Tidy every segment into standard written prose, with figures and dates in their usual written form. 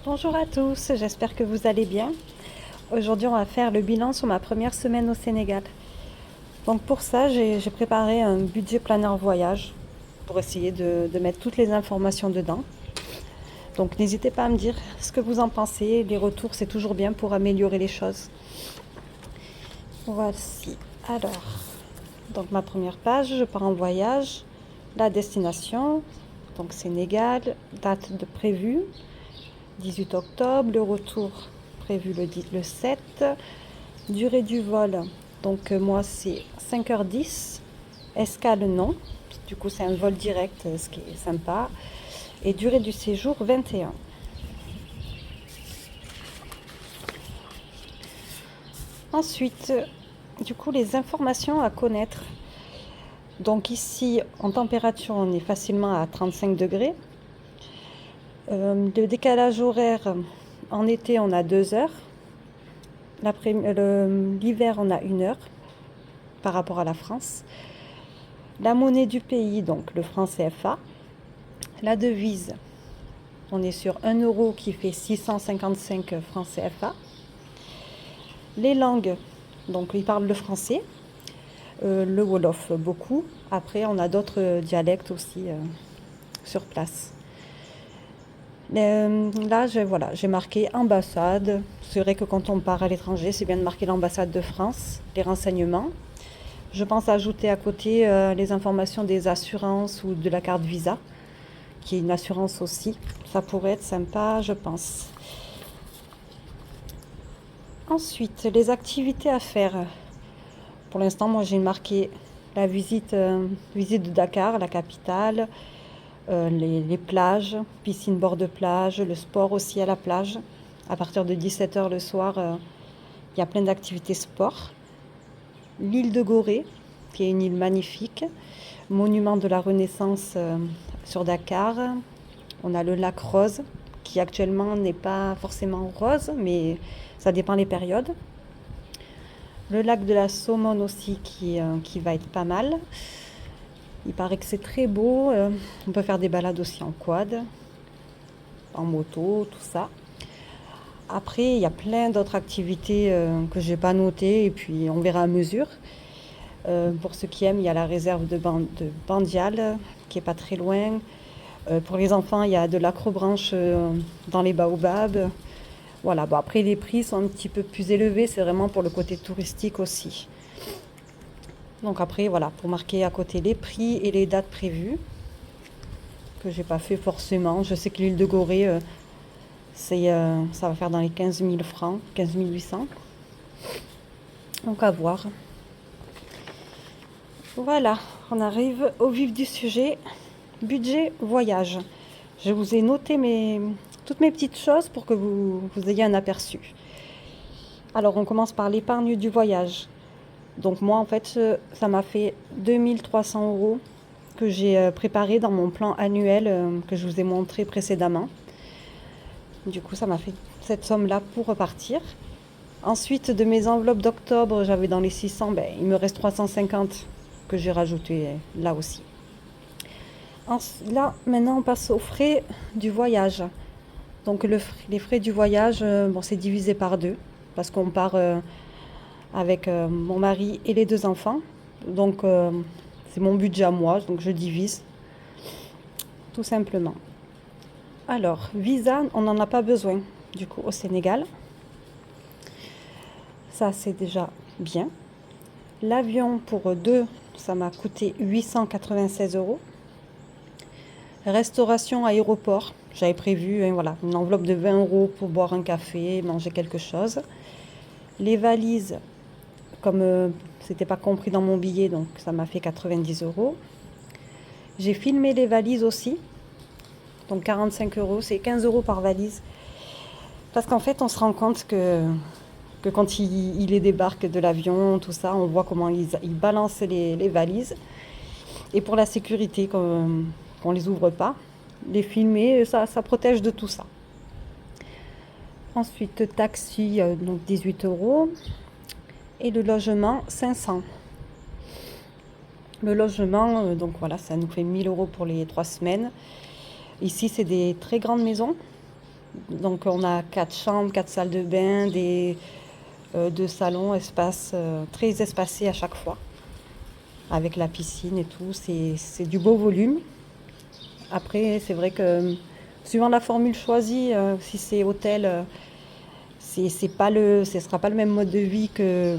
Bonjour à tous, j'espère que vous allez bien. Aujourd'hui, on va faire le bilan sur ma première semaine au Sénégal. Donc pour ça, j'ai préparé un budget planeur voyage pour essayer de mettre toutes les informations dedans. Donc n'hésitez pas à me dire ce que vous en pensez. Les retours, c'est toujours bien pour améliorer les choses. Voici. Alors, donc ma première page, je pars en voyage, la destination, donc Sénégal, date de prévue, 18 octobre, le retour prévu le 7, durée du vol, donc moi c'est 5h10, escale non, du coup c'est un vol direct, ce qui est sympa, et durée du séjour 21. Ensuite, du coup les informations à connaître. Donc ici en température on est facilement à 35 degrés. Le décalage horaire, en été on a 2 heures. L'hiver on a 1 heure par rapport à la France. La monnaie du pays, donc le franc CFA. La devise, on est sur 1 euro qui fait 655 francs CFA. Les langues, donc ils parlent le français, le Wolof beaucoup. Après, on a d'autres dialectes aussi sur place. Là, j'ai marqué ambassade. C'est vrai que quand on part à l'étranger, c'est bien de marquer l'ambassade de France, les renseignements. Je pense ajouter à côté les informations des assurances ou de la carte Visa, qui est une assurance aussi. Ça pourrait être sympa, je pense. Ensuite, les activités à faire. Pour l'instant, moi, j'ai marqué la visite de Dakar, la capitale, les plages, piscine bord de plage, le sport aussi à la plage. À partir de 17h le soir, il y a plein d'activités sport. L'île de Gorée, qui est une île magnifique, monument de la Renaissance sur Dakar. On a le lac Rose, qui actuellement n'est pas forcément rose, mais ça dépend des périodes. Le lac de la Saumone aussi, qui va être pas mal. Il paraît que c'est très beau. On peut faire des balades aussi en quad, en moto, tout ça. Après, il y a plein d'autres activités que j'ai pas notées et puis on verra à mesure. Pour ceux qui aiment, il y a la réserve de Bandial qui est pas très loin. Pour les enfants, il y a de l'acrobranche dans les baobabs. Voilà, bon, après les prix sont un petit peu plus élevés, c'est vraiment pour le côté touristique aussi. Donc après, voilà, pour marquer à côté les prix et les dates prévues, que j'ai pas fait forcément. Je sais que l'île de Gorée, ça va faire dans les 15 000 francs, 15 800. Donc à voir. Voilà, on arrive au vif du sujet. Budget voyage. Je vous ai noté toutes mes petites choses pour que vous ayez un aperçu. Alors on commence par l'épargne du voyage. Donc moi en fait ça m'a fait 2300 euros que j'ai préparé dans mon plan annuel que je vous ai montré précédemment. Du coup ça m'a fait cette somme là pour repartir. Ensuite de mes enveloppes d'octobre j'avais dans les 600, il me reste 350 que j'ai rajouté là aussi. Là maintenant on passe aux frais du voyage. Donc les frais du voyage, c'est divisé par deux parce qu'on part avec mon mari et les 2 enfants. Donc c'est mon budget à moi, donc je divise tout simplement. Alors, visa, on n'en a pas besoin du coup au Sénégal. Ça c'est déjà bien. L'avion pour deux, ça m'a coûté 896 euros. Restauration aéroport, j'avais prévu voilà, une enveloppe de 20 euros pour boire un café, manger quelque chose. Les valises, comme c'était pas compris dans mon billet, donc ça m'a fait 90 euros. J'ai filmé les valises aussi, donc 45 euros, c'est 15 euros par valise. Parce qu'en fait, on se rend compte que quand il les débarque de l'avion, tout ça, on voit comment ils balancent les valises. Et pour la sécurité, qu'on les ouvre pas, les filmer, ça protège de tout ça. Ensuite, taxi, donc 18 euros. Et le logement, 500. Le logement, donc voilà, ça nous fait 1000 euros pour les 3 semaines. Ici, c'est des très grandes maisons. Donc on a 4 chambres, 4 salles de bain, 2 salons, espaces très espacés à chaque fois, avec la piscine et tout. C'est du beau volume. Après, c'est vrai que suivant la formule choisie, si c'est hôtel, c'est pas ce sera pas le même mode de vie que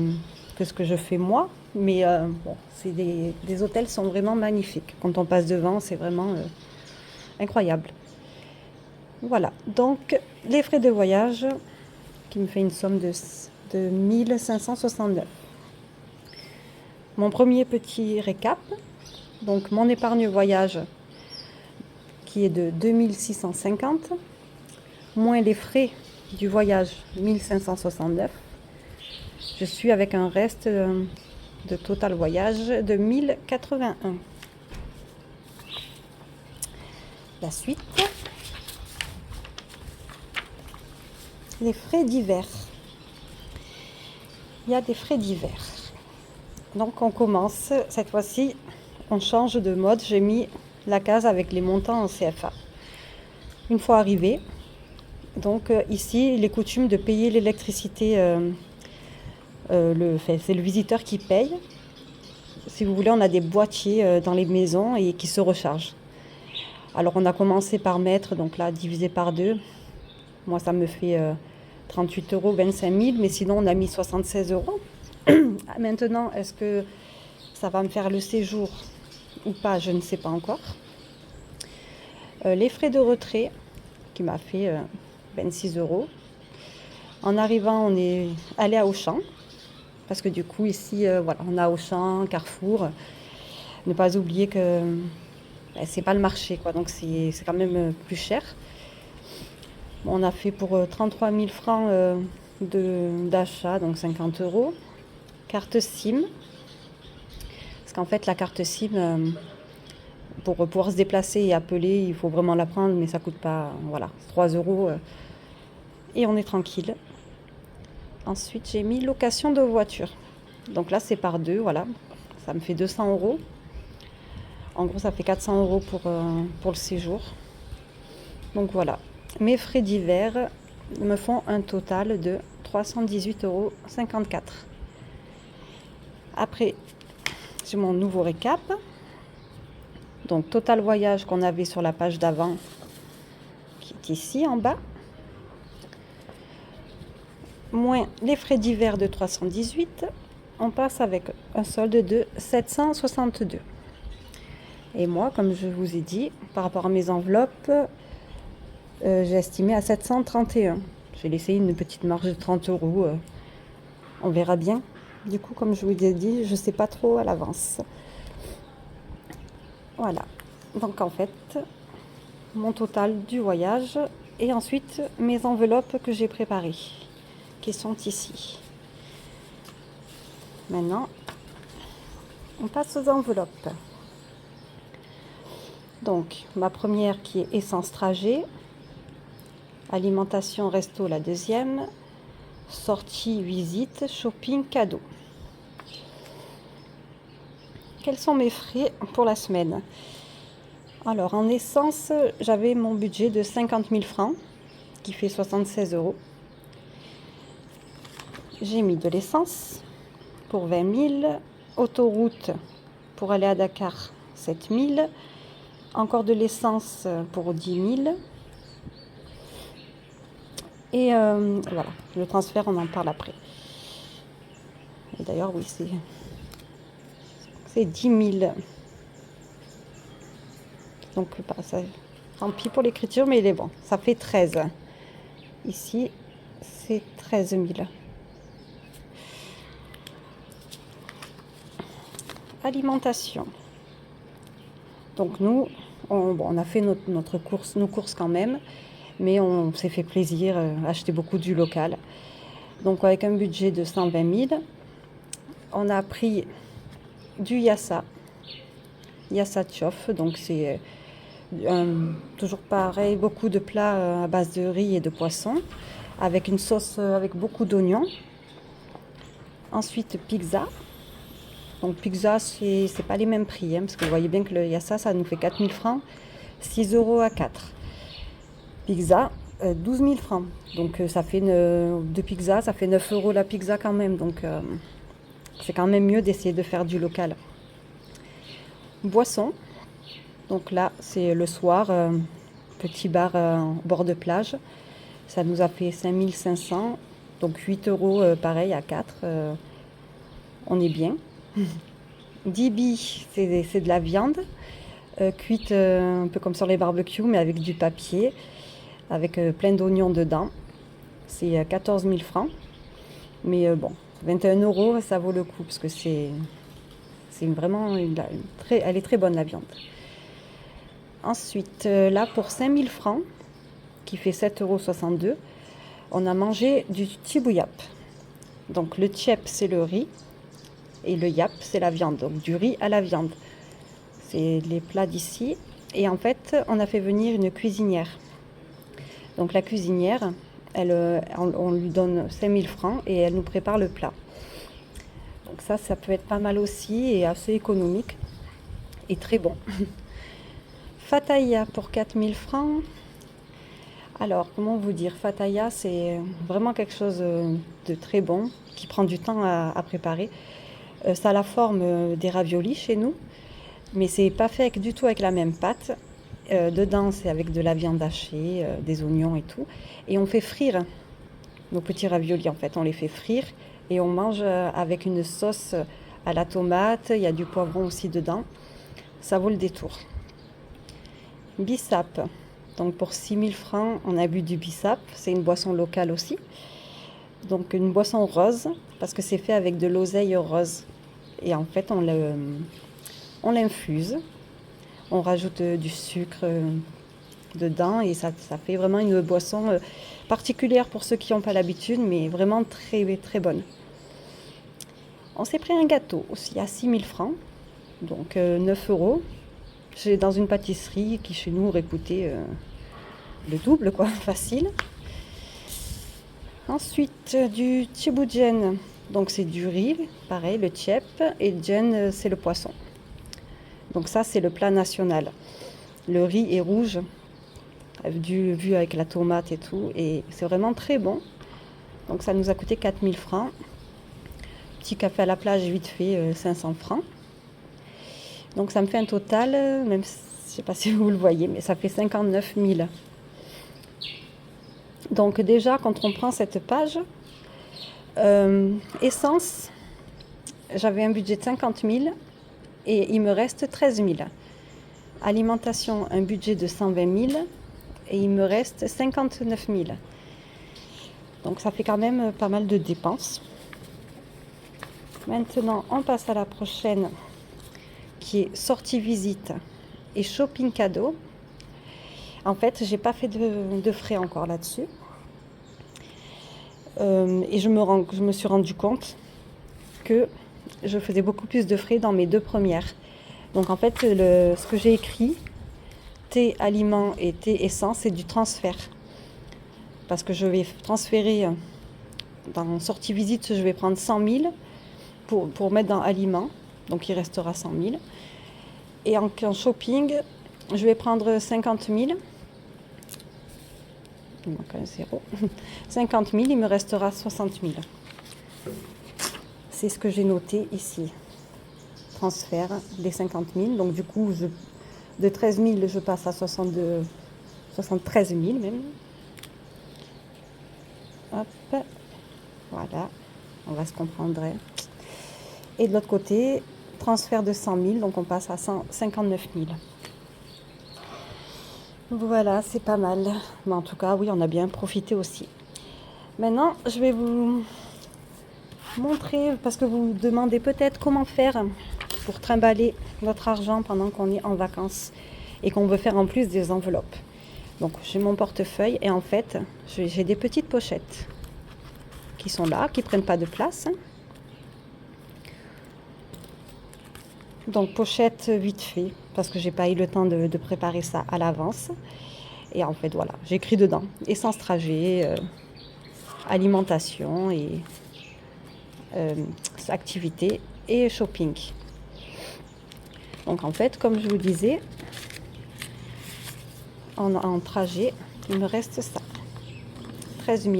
ce que je fais moi. Mais bon, des hôtels sont vraiment magnifiques. Quand on passe devant, c'est vraiment incroyable. Voilà, donc les frais de voyage qui me fait une somme de 1569. Mon premier petit récap, donc mon épargne voyage qui est de 2650, moins les frais du voyage 1569. Je suis avec un reste de total voyage de 1081. La suite, les frais divers. Il y a des frais divers. Donc on commence, cette fois-ci, on change de mode. J'ai mis la case avec les montants en CFA. Une fois arrivé, donc ici, il est coutume de payer l'électricité. C'est le visiteur qui paye. Si vous voulez, on a des boîtiers dans les maisons et qui se rechargent. Alors on a commencé par mettre, donc là, divisé par 2. Moi, ça me fait 38 euros, 25 000, mais sinon, on a mis 76 euros. Maintenant, est-ce que ça va me faire le séjour ou pas? Je ne sais pas encore. Les frais de retrait, qui m'a fait 26 euros. En arrivant, on est allé à Auchan, parce que du coup, ici, voilà, on a Auchan, Carrefour. Ne pas oublier que c'est pas le marché, quoi, donc c'est quand même plus cher. On a fait pour 33 000 francs d'achat, donc 50 euros. Carte SIM, parce qu'en fait la carte SIM, pour pouvoir se déplacer et appeler, il faut vraiment la prendre, mais ça coûte pas, voilà, 3 euros et on est tranquille. Ensuite j'ai mis location de voiture, donc là c'est par 2, voilà, ça me fait 200 euros. En gros ça fait 400 euros pour le séjour. Donc voilà, mes frais divers me font un total de 318,54 euros. Après, j'ai mon nouveau récap. Donc, total voyage qu'on avait sur la page d'avant, qui est ici en bas. Moins les frais divers de 318, on passe avec un solde de 762. Et moi, comme je vous ai dit, par rapport à mes enveloppes, j'ai estimé à 731. J'ai laissé une petite marge de 30 euros. On verra bien. Du coup, comme je vous ai dit, je ne sais pas trop à l'avance. Voilà. Donc en fait, mon total du voyage et ensuite mes enveloppes que j'ai préparées, qui sont ici. Maintenant, on passe aux enveloppes. Donc, ma première qui est essence trajet, alimentation resto la deuxième, sortie visite, shopping cadeau. Quels sont mes frais pour la semaine? Alors, en essence, j'avais mon budget de 50 000 francs, qui fait 76 euros. J'ai mis de l'essence pour 20 000, autoroute pour aller à Dakar, 7 000, encore de l'essence pour 10 000. Et voilà, le transfert, on en parle après. Et d'ailleurs, oui, c'est 10 000. Donc, ça, tant pis pour l'écriture, mais il est bon. Ça fait 13. Ici, c'est 13 000. Alimentation. Donc, nous, on a fait nos courses quand même, mais on s'est fait plaisir, acheter beaucoup du local. Donc, avec un budget de 120 000, on a pris du yassa chof, donc c'est toujours pareil, beaucoup de plats à base de riz et de poisson, avec une sauce avec beaucoup d'oignons. Ensuite, pizza. Donc pizza, c'est pas les mêmes prix, parce que vous voyez bien que le yassa, ça nous fait 4 000 francs, 6 euros à 4. Pizza, 12 000 francs. Donc ça fait de pizza, ça fait 9 euros la pizza quand même. Donc c'est quand même mieux d'essayer de faire du local. Boisson. Donc là, c'est le soir, petit bar en bord de plage. Ça nous a fait 5 500. Donc 8 euros pareil à 4. On est bien. Dibi, c'est de la viande. Cuite un peu comme sur les barbecues, mais avec du papier, avec plein d'oignons dedans. C'est 14 000 francs. Mais bon, 21 euros, ça vaut le coup, parce que c'est vraiment elle est très bonne la viande. Ensuite, là pour 5 000 francs, qui fait 7,62 euros, on a mangé du tchibouyap. Donc le tchep, c'est le riz, et le yap, c'est la viande. Donc du riz à la viande. C'est les plats d'ici. Et en fait, on a fait venir une cuisinière. Donc la cuisinière, on lui donne 5 000 francs et elle nous prépare le plat. Donc ça peut être pas mal aussi et assez économique et très bon. Fataya pour 4 000 francs. Alors, comment vous dire, Fataya, c'est vraiment quelque chose de très bon, qui prend du temps à préparer. Ça a la forme des raviolis chez nous, mais c'est pas fait du tout avec la même pâte. Dedans, c'est avec de la viande hachée, des oignons et tout. Et on fait frire nos petits raviolis, en fait. On les fait frire et on mange avec une sauce à la tomate. Il y a du poivron aussi dedans. Ça vaut le détour. Bissap. Donc pour 6 000 francs, on a bu du bissap. C'est une boisson locale aussi. Donc une boisson rose, parce que c'est fait avec de l'oseille rose. Et en fait, on l'infuse. On rajoute du sucre dedans et ça fait vraiment une boisson particulière pour ceux qui n'ont pas l'habitude, mais vraiment très, très bonne. On s'est pris un gâteau aussi à 6 000 francs, donc 9 euros. C'est dans une pâtisserie qui chez nous aurait coûté le double, quoi, facile. Ensuite, du tchiboujen, donc c'est du riz, pareil, le tchep, et le djen, c'est le poisson. Donc ça, c'est le plat national. Le riz est rouge, vu avec la tomate et tout, et c'est vraiment très bon. Donc ça nous a coûté 4 000 francs. Petit café à la plage, vite fait, 500 francs. Donc ça me fait un total, même si, je ne sais pas si vous le voyez, mais ça fait 59 000. Donc déjà, quand on prend cette page, essence, j'avais un budget de 50 000 et il me reste 13 000. Alimentation, un budget de 120 000 et il me reste 59 000. Donc ça fait quand même pas mal de dépenses. Maintenant, on passe à la prochaine, qui est sortie visite et shopping cadeau. En fait, j'ai pas fait de frais encore là-dessus. Et je me suis rendu compte que je faisais beaucoup plus de frais dans mes 2 premières. Donc en fait, ce que j'ai écrit, thé, aliments et thé, essence, c'est du transfert. Parce que je vais transférer, dans sortie visite, je vais prendre 100 000 pour mettre dans aliments. Donc il restera 100 000. Et en shopping, je vais prendre 50 000. Il manque un zéro. 50 000, il me restera 60 000. C'est ce que j'ai noté ici. Transfert des 50 000. Donc du coup, de 13 000, je passe à 73 000 même. Hop. Voilà. On va se comprendre. Et de l'autre côté, transfert de 100 000. Donc on passe à 59 000. Voilà, c'est pas mal. Mais en tout cas, oui, on a bien profité aussi. Maintenant, je vais vous montrer, parce que vous vous demandez peut-être comment faire pour trimballer notre argent pendant qu'on est en vacances et qu'on veut faire en plus des enveloppes. Donc, j'ai mon portefeuille et en fait, j'ai des petites pochettes qui sont là, qui prennent pas de place. Donc, pochette vite fait, parce que j'ai pas eu le temps de préparer ça à l'avance. Et en fait, voilà, j'écris dedans essence trajet, alimentation et activité et shopping. Donc en fait, comme je vous disais, en trajet, il me reste ça. 13 000.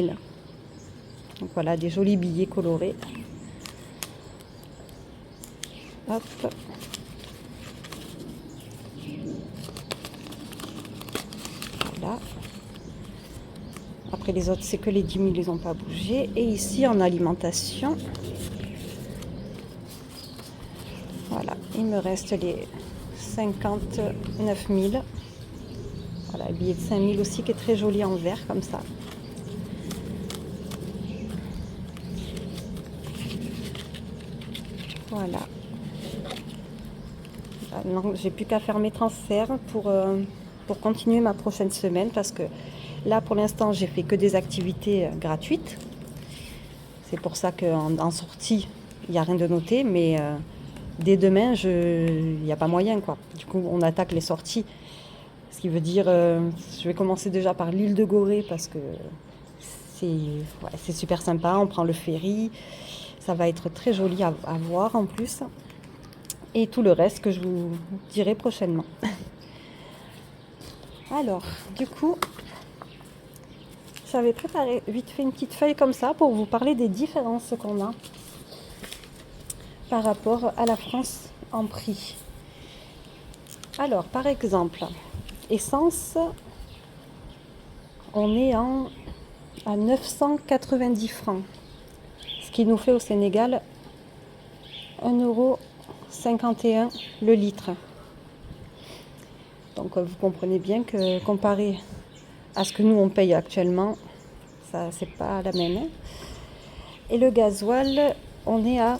Donc voilà, des jolis billets colorés. Hop. Voilà. Après les autres, c'est que les 10 000, ils n'ont pas bougé. Et ici, en alimentation, voilà, il me reste les 59 000. Voilà, le billet de 5 000 aussi qui est très joli en vert comme ça. Voilà. Maintenant, j'ai plus qu'à faire mes transferts pour continuer ma prochaine semaine parce que là, pour l'instant, j'ai fait que des activités gratuites. C'est pour ça qu'en sortie, il n'y a rien de noté, mais dès demain, il n'y a pas moyen, quoi. Du coup, on attaque les sorties. Ce qui veut dire, je vais commencer déjà par l'île de Gorée parce que c'est super sympa. On prend le ferry. Ça va être très joli à voir en plus. Et tout le reste que je vous dirai prochainement. Alors, du coup, j'avais préparé vite fait une petite feuille comme ça pour vous parler des différences qu'on a par rapport à la France en prix. Alors, par exemple, essence, on est à 990 francs, ce qui nous fait au Sénégal 1,51 € le litre. Donc vous comprenez bien que comparé à ce que nous on paye actuellement, ça c'est pas la même. Et le gasoil, on est à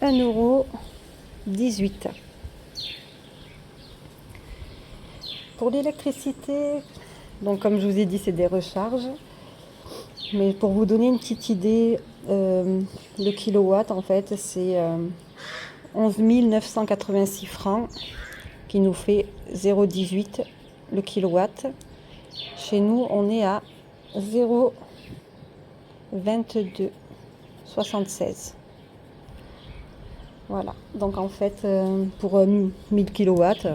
1,18 €. Pour l'électricité, donc comme je vous ai dit, c'est des recharges. Mais pour vous donner une petite idée, le kilowatt, en fait, c'est 11 986 francs qui nous fait 0,18 le kilowatt. Chez nous, on est à 0,2276. Voilà. Donc en fait, pour 1000 kilowatts,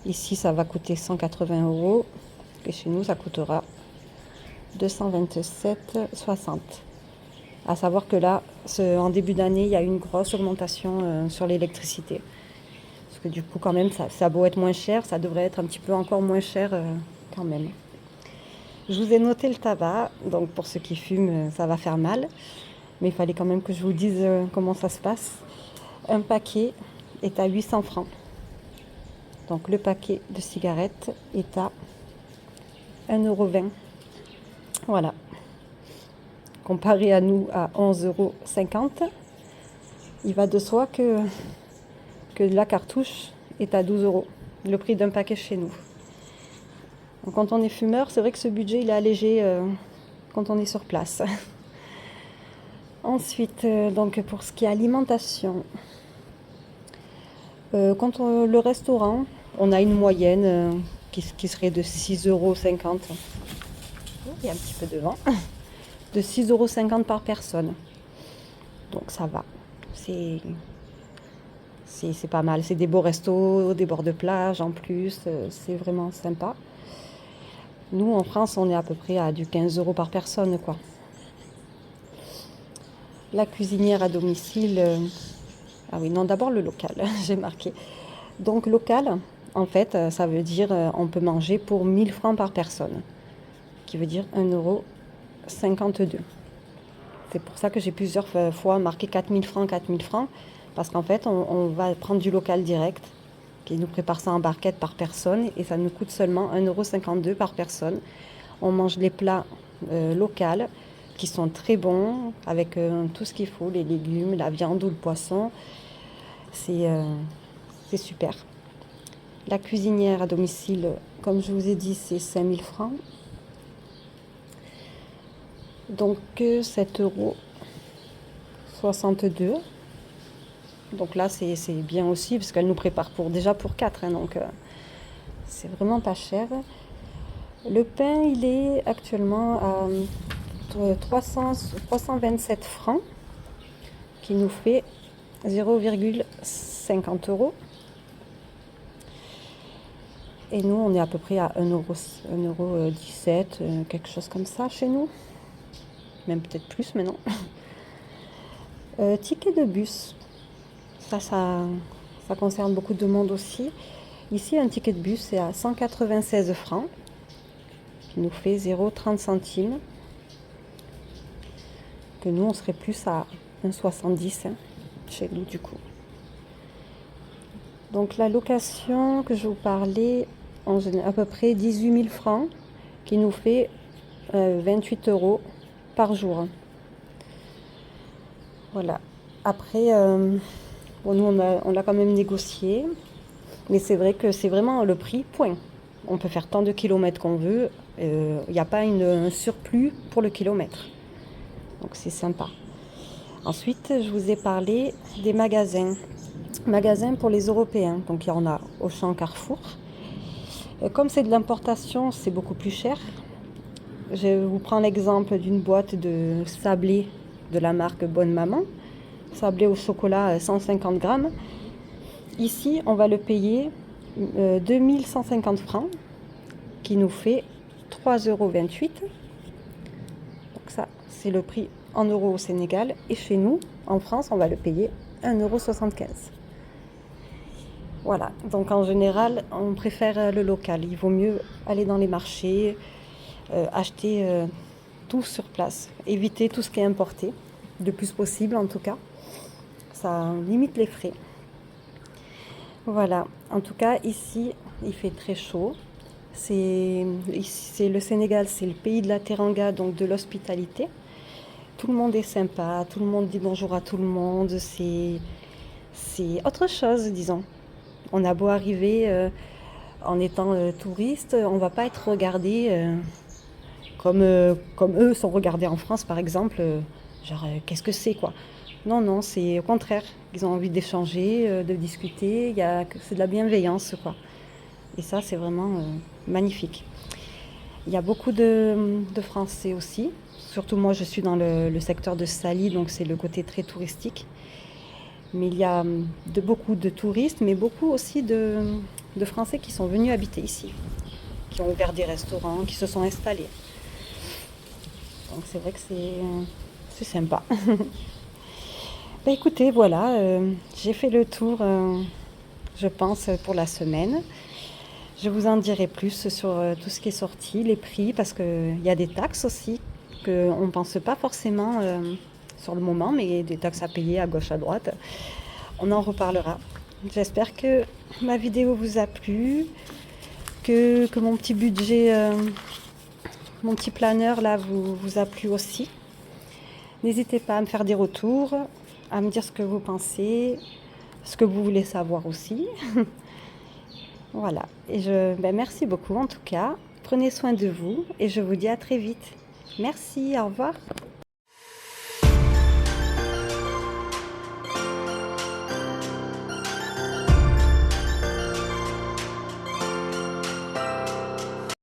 ici, ça va coûter 180 €. Et chez nous, ça coûtera 227,60. À savoir que là, en début d'année, il y a eu une grosse augmentation sur l'électricité. Parce que du coup, quand même, ça a beau être moins cher, ça devrait être un petit peu encore moins cher quand même. Je vous ai noté le tabac, donc pour ceux qui fument, ça va faire mal. Mais il fallait quand même que je vous dise comment ça se passe. Un paquet est à 800 francs. Donc le paquet de cigarettes est à 1,20 €. Voilà. Comparé à nous à 11,50 €, il va de soi que la cartouche est à 12 €, le prix d'un paquet chez nous. Donc quand on est fumeur, c'est vrai que ce budget il est allégé quand on est sur place. Ensuite, donc pour ce qui est alimentation, quand le restaurant, on a une moyenne qui serait de 6,50 €. Il y a un petit peu de vent. De 6,50 € par personne. Donc ça va. C'est pas mal. C'est des beaux restos, des bords de plage en plus. C'est vraiment sympa. Nous, en France, on est à peu près à du 15 € par personne, quoi. La cuisinière à domicile. Ah oui, non, d'abord le local, j'ai marqué. Donc local, en fait, ça veut dire on peut manger pour 1000 francs par personne. Qui veut dire 1,52 €. C'est pour ça que j'ai plusieurs fois marqué 4000 francs, 4000 francs. Parce qu'en fait, on va prendre du local direct, qui nous prépare ça en barquette par personne. Et ça nous coûte seulement 1,52 € par personne. On mange les plats locaux, qui sont très bons, avec tout ce qu'il faut, les légumes, la viande ou le poisson. C'est super. La cuisinière à domicile, comme je vous ai dit, c'est 5000 francs. Donc 7,62 €. Donc là, c'est bien aussi, parce qu'elle nous prépare déjà pour 4. Hein, donc c'est vraiment pas cher. Le pain, il est actuellement à 327 francs, qui nous fait 0,50 €. Et nous, on est à peu près à 1,17 €, quelque chose comme ça chez nous. Même peut-être plus maintenant. Ticket de bus. Ça concerne beaucoup de monde aussi. Ici, un ticket de bus est à 196 francs, qui nous fait 0,30 centimes. Que nous, on serait plus à 1,70 chez nous du coup. Donc la location que je vous parlais, à peu près 18 000 francs, qui nous fait 28 € par jour. Voilà. Après, bon, nous, on l'a quand même négocié. Mais c'est vrai que c'est vraiment le prix, point. On peut faire tant de kilomètres qu'on veut. Il n'y a pas un surplus pour le kilomètre. Donc c'est sympa. Ensuite, je vous ai parlé des magasins. Magasins pour les Européens. Donc il y en a Auchan, Carrefour. Comme c'est de l'importation, c'est beaucoup plus cher. Je vous prends l'exemple d'une boîte de sablé de la marque Bonne Maman. Sablé au chocolat 150 grammes. Ici, on va le payer 2150 francs, qui nous fait 3,28 €. Donc ça, c'est le prix en euros au Sénégal. Et chez nous, en France, on va le payer 1,75 €. Voilà, donc en général, on préfère le local. Il vaut mieux aller dans les marchés, acheter tout sur place, éviter tout ce qui est importé, le plus possible en tout cas. Ça limite les frais. Voilà, en tout cas ici il fait très chaud. C'est le Sénégal, c'est le pays de la teranga, donc de l'hospitalité. Tout le monde est sympa, tout le monde dit bonjour à tout le monde, c'est autre chose, disons. On a beau arriver en étant touriste, on va pas être regardé comme eux sont regardés en France par exemple, genre qu'est-ce que c'est quoi. Non, non, c'est au contraire. Ils ont envie d'échanger, de discuter. C'est de la bienveillance, quoi. Et ça, c'est vraiment magnifique. Il y a beaucoup de Français aussi. Surtout moi, je suis dans le secteur de Sali, donc c'est le côté très touristique. Mais il y a beaucoup de touristes, mais beaucoup aussi de Français qui sont venus habiter ici, qui ont ouvert des restaurants, qui se sont installés. Donc c'est vrai que c'est sympa. Bah écoutez, voilà, j'ai fait le tour, je pense, pour la semaine. Je vous en dirai plus sur tout ce qui est sorti, les prix, parce qu'il y a des taxes aussi, qu'on ne pense pas forcément sur le moment, mais des taxes à payer à gauche, à droite. On en reparlera. J'espère que ma vidéo vous a plu, que mon petit budget, mon petit planeur là vous a plu aussi. N'hésitez pas à me faire des retours, à me dire ce que vous pensez, ce que vous voulez savoir aussi. Voilà. Et merci beaucoup en tout cas. Prenez soin de vous et je vous dis à très vite. Merci, au revoir.